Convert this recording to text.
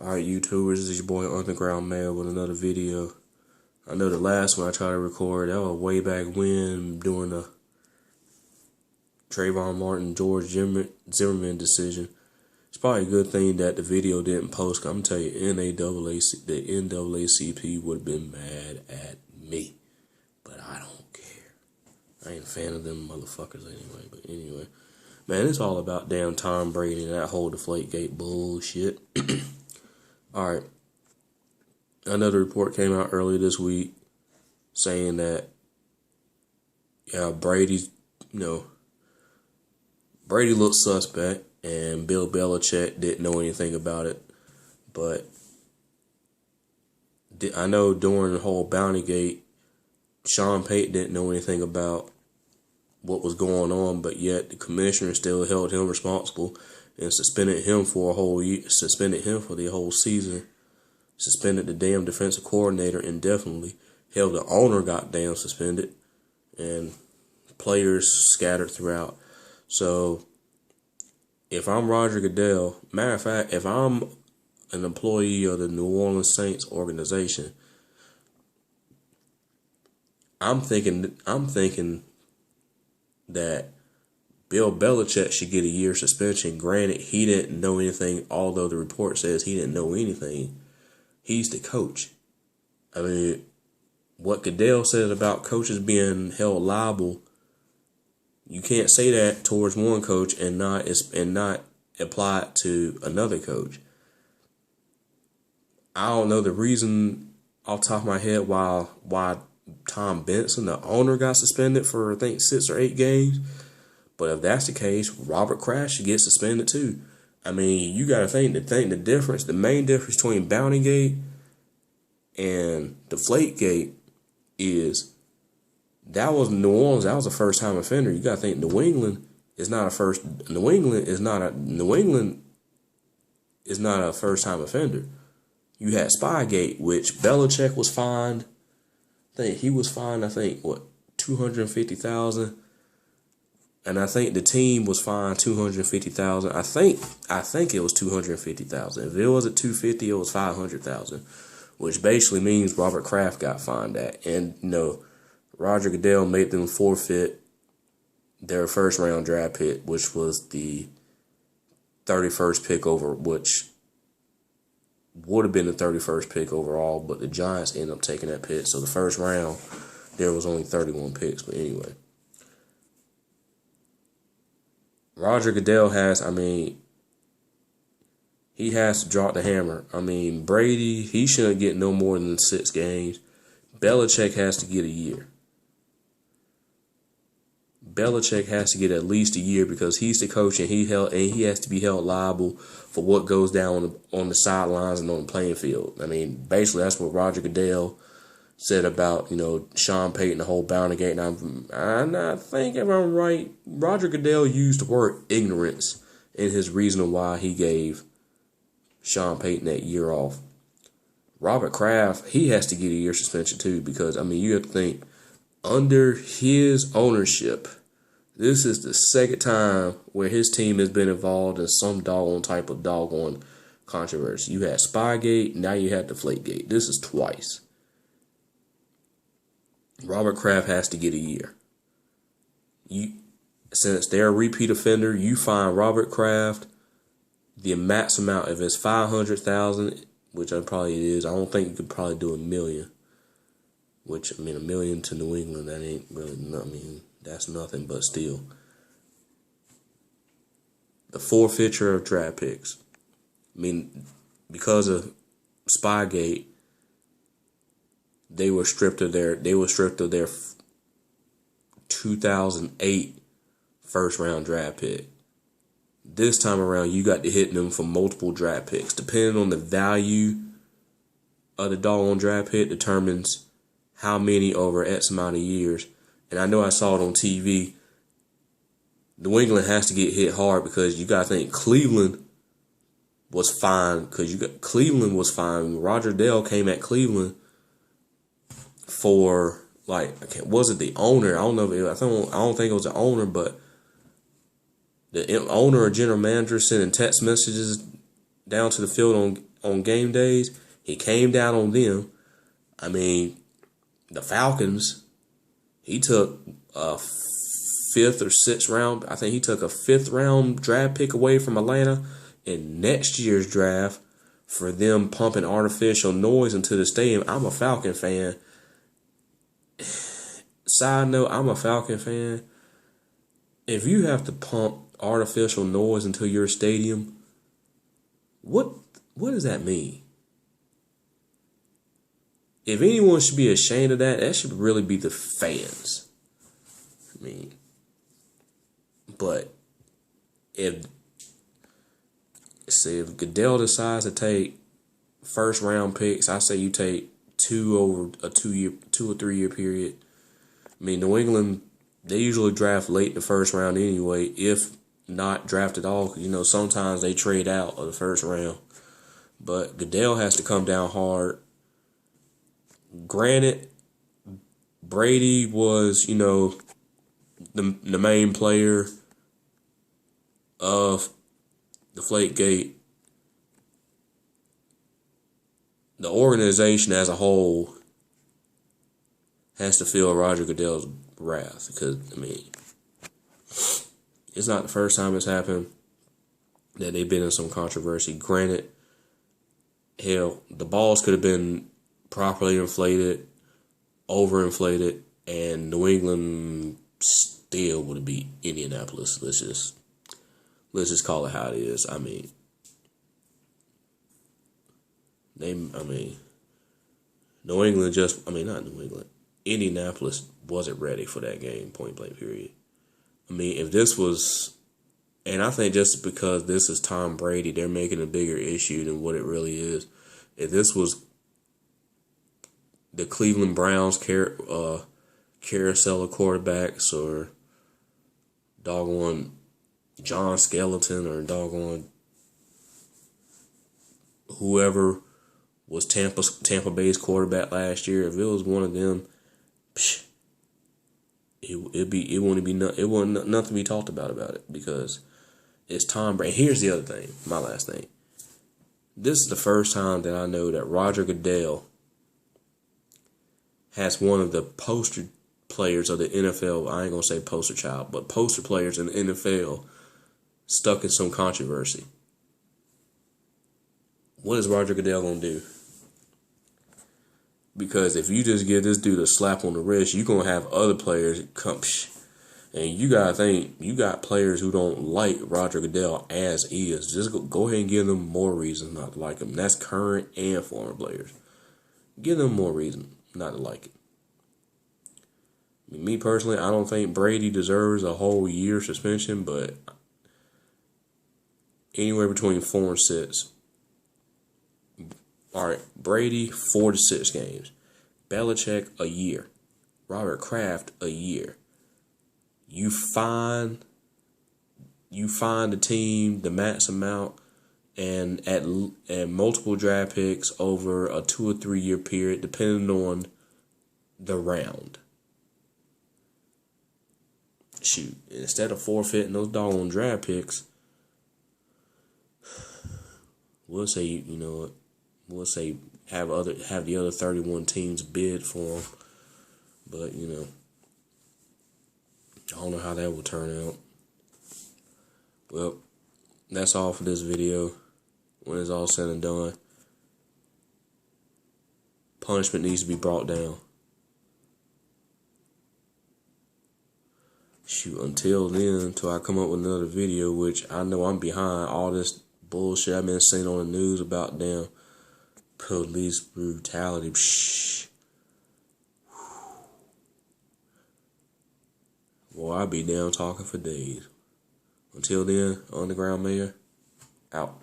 Alright, YouTubers, this is your boy Underground Mail with another video. I know the last one I tried to record, that was way back when, during the Trayvon Martin, George Zimmerman decision. It's probably a good thing that the video didn't post, 'cause I'm gonna tell you, the NAACP would have been mad at me. But I don't care. I ain't a fan of them motherfuckers anyway. But anyway, man, it's all about damn Tom Brady and that whole Deflategate bullshit. Alright, another report came out earlier this week saying that, Brady looked suspect and Bill Belichick didn't know anything about it. But I know during the whole Bountygate, Sean Payton didn't know anything about what was going on, but yet the commissioner still held him responsible and suspended him for a whole year, suspended him for the whole season, suspended the damn defensive coordinator indefinitely, hell, the owner got damn suspended, and players scattered throughout. So if I'm Roger Goodell, matter of fact, if I'm an employee of the New Orleans Saints organization, I'm thinking that Bill Belichick should get a year suspension. Granted, he didn't know anything, although the report says he didn't know anything. He's the coach. I mean, what Goodell said about coaches being held liable, you can't say that towards one coach and not apply it to another coach. I don't know the reason off the top of my head why Tom Benson, the owner, got suspended for I think 6 or 8 games. But if that's the case, Robert Kraft should get suspended too. I mean, you got to think the difference, the main difference between Bountygate and Deflategate is that was New Orleans. That was a first-time offender. You got to think New England is not a first-time offender. You had Spygate, which Belichick was fined. I think he was fined. $250,000. And I think the team was fined $250,000. I think it was $250,000. If it wasn't $250,000, it was $500,000, which basically means Robert Kraft got fined that. And Roger Goodell made them forfeit their first-round draft pick, which was the 31st pick which would have been the 31st pick overall, but the Giants ended up taking that pick. So the first round, there was only 31 picks. But anyway, Roger Goodell he has to drop the hammer. I mean, Brady, he shouldn't get no more than 6 games. Belichick has to get a year. Belichick has to get at least a year because he's the coach and he has to be held liable for what goes down on the sidelines and on the playing field. I mean, basically that's what Roger Goodell said about, Sean Payton, the whole Bountygate. And I think, if I'm right, Roger Goodell used the word ignorance in his reasoning why he gave Sean Payton that year off. Robert Kraft, he has to get a year suspension too because, you have to think, under his ownership, this is the second time where his team has been involved in some type of controversy. You had Spygate, now you have Deflategate. This is twice. Robert Kraft has to get a year. Since they're a repeat offender, you find Robert Kraft the max amount. If it's $500,000, which it probably is, I don't think you could probably do $1 million. Which, $1 million to New England, that ain't really, that's nothing, but still. The forfeiture of draft picks. Because of Spygate, they were stripped of their 2008 first-round draft pick. This time around, you got to hit them for multiple draft picks. Depending on the value of the doggone draft pick determines how many over X amount of years. And I know I saw it on TV. New England has to get hit hard because you got to think Cleveland was fine. Cleveland was fine. Roger Goodell came at Cleveland for, was it the owner? I don't know. I don't think it was the owner, but the owner or general manager sending text messages down to the field on game days, he came down on them. I mean, the Falcons, he took a fifth or sixth round. I think he took a fifth round draft pick away from Atlanta in next year's draft for them pumping artificial noise into the stadium. I'm a Falcon fan. Side note, I'm a Falcon fan. If you have to pump artificial noise into your stadium, what does that mean? If anyone should be ashamed of that, that should really be the fans. I mean, but if Goodell decides to take first round picks, I say you take 2 over a 2 or 3 year period. I mean, New England, they usually draft late in the first round anyway, if not draft at all. You know, sometimes they trade out of the first round. But Goodell has to come down hard. Granted, Brady was, you know, the main player of Deflategate. The organization as a whole has to feel Roger Goodell's wrath because, I mean, it's not the first time it's happened that they've been in some controversy. Granted, hell, the balls could have been properly inflated, overinflated, and New England still would have beat Indianapolis. Let's just call it how it is. I mean, New England not New England. Indianapolis wasn't ready for that game, point blank period. I mean, if this was, and I think just because this is Tom Brady, they're making a bigger issue than what it really is. If this was the Cleveland Browns carousel of quarterbacks, or doggone John Skeleton, or doggone whoever was Tampa Bay's quarterback last year, if it was one of them, it wouldn't be nothing to be talked about it, because it's Tom Brady. Here's the other thing, my last thing. This is the first time that I know that Roger Goodell has one of the poster players of the NFL, I ain't gonna say poster child, but poster players in the NFL stuck in some controversy. What is Roger Goodell gonna do? Because if you just give this dude a slap on the wrist, you're gonna have other players come, and you gotta think, you got players who don't like Roger Goodell as is. Just go ahead and give them more reasons not to like him. That's current and former players. Give them more reason not to like it. I mean, me personally, I don't think Brady deserves a whole year suspension, but anywhere between 4 and 6. All right, Brady, 4 to 6 games. Belichick, a year. Robert Kraft, a year. You fine the team the max amount, and at multiple draft picks over a 2 or 3 year period, depending on the round. Shoot, instead of forfeiting those doggone draft picks, we'll say, you know what? We'll say have the other 31 teams bid for them, but you know, I don't know how that will turn out. Well, that's all for this video. When it's all said and done, punishment needs to be brought down. Shoot, until then, until I come up with another video, which I know I'm behind all this bullshit I've been seeing on the news about damn police brutality. Well, I'll be down talking for days. Until then, Underground Mayor, out.